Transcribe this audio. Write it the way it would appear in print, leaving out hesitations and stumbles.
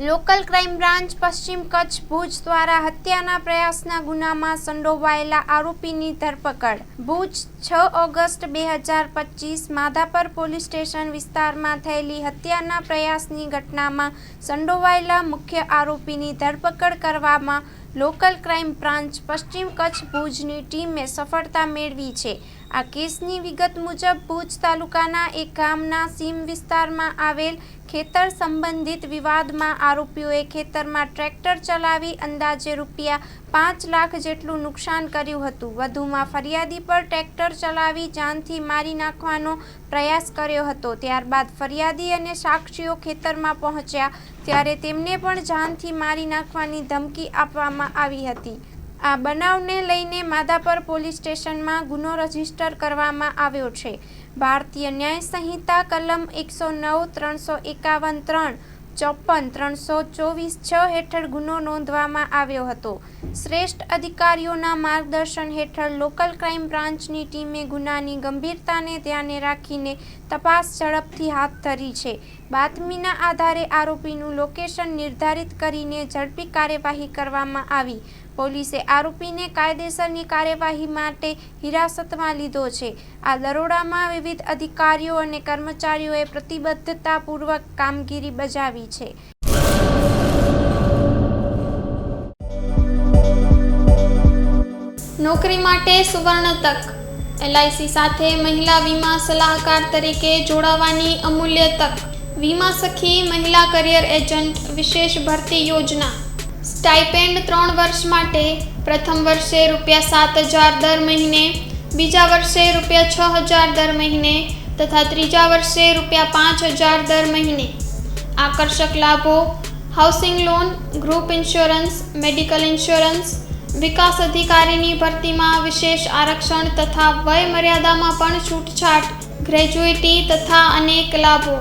Local crime branch પશ્ચિમ કચ્છ ભુજ દ્વારા હત્યાના પ્રયાસના ગુનામાં સંડોવાયેલા આરોપીની ધરપકડ. Bhuj 6 August 2025 Madhapar police station વિસ્તારમાં થયેલી હત્યાના પ્રયાસની ઘટનામાં સંડોવાયેલા મુખ્ય આરોપીની ધરપકડ કરવામાં લોકલ ક્રાઇમ બ્રાન્ચ પશ્ચિમ કચ્છ ભુજની ટીમે સફળતા મેળવી છે. આ કેસની વિગત મુજબ ભુજ તાલુકાના એક ગામના સીમ વિસ્તારમાં આવેલ ખેતર સંબંધિત વિવાદમાં આરોપીઓએ ખેતરમાં ટ્રેક્ટર ચલાવી અંદાજે ₹5 લાખ જેટલું નુકસાન કર્યું હતું. વધુમાં ફરિયાદી પર ટ્રેક્ટર ચલાવી જાનથી મારી નાખવાનો પ્રયાસ કર્યો હતો. ત્યારબાદ ફરિયાદી અને સાક્ષીઓ ખેતરમાં પહોંચ્યા ત્યારે તેમને પણ જાનથી મારી નાખવાની ધમકી આપવામાં આવી હતી. આ બનાવને લઈને માધાપર પોલીસ સ્ટેશનમાં ગુનો રજીસ્ટર કરવામાં આવ્યો છે. ભારતીય ન્યાય સંહિતા કલમ 109, 351, 354, 324(6) હેઠળ ગુનો નોંધવામાં આવ્યો હતો. શ્રેષ્ઠ અધિકારીઓના માર્ગદર્શન હેઠળ લોકલ ક્રાઇમ બ્રાન્ચની ટીમે ગુનાની ગંભીરતાને ધ્યાને રાખીને તપાસ ઝડપથી હાથ ધરી છે. બાતમીના આધારે આરોપીનું લોકેશન નિર્ધારિત કરીને ઝડપી કાર્યવાહી કરવામાં આવી. પોલીસે આરોપીને કાયદેસરની કાર્યવાહી માટે હિરાસતમાં લીધો છે. આ દરોડામાં વિવિધ અધિકારીઓ અને કર્મચારીઓએ પ્રતિબદ્ધતાપૂર્વક કામગીરી બજાવી છે. નોકરી માટે સુવર્ણ તક. LIC સાથે મહિલા વીમા સલાહકાર તરીકે જોડાવાની અમૂલ્ય તક. વીમા સખી મહિલા કરિયર એજન્ટ વિશેષ ભરતી યોજના. સ્ટાઇપેન્ડ 3 વર્ષ માટે પ્રથમ વર્ષે ₹7,000 દર મહિને, બીજા વર્ષે ₹6,000 દર મહિને તથા ત્રીજા વર્ષે ₹5,000 દર મહિને. આકર્ષક લાભો: housing loan, group insurance, medical insurance. વિકાસ અધિકારીની ભરતીમાં વિશેષ આરક્ષણ તથા વય મર્યાદામાં પણ છૂટછાટ, ગ્રેજ્યુઇટી તથા અનેક લાભો.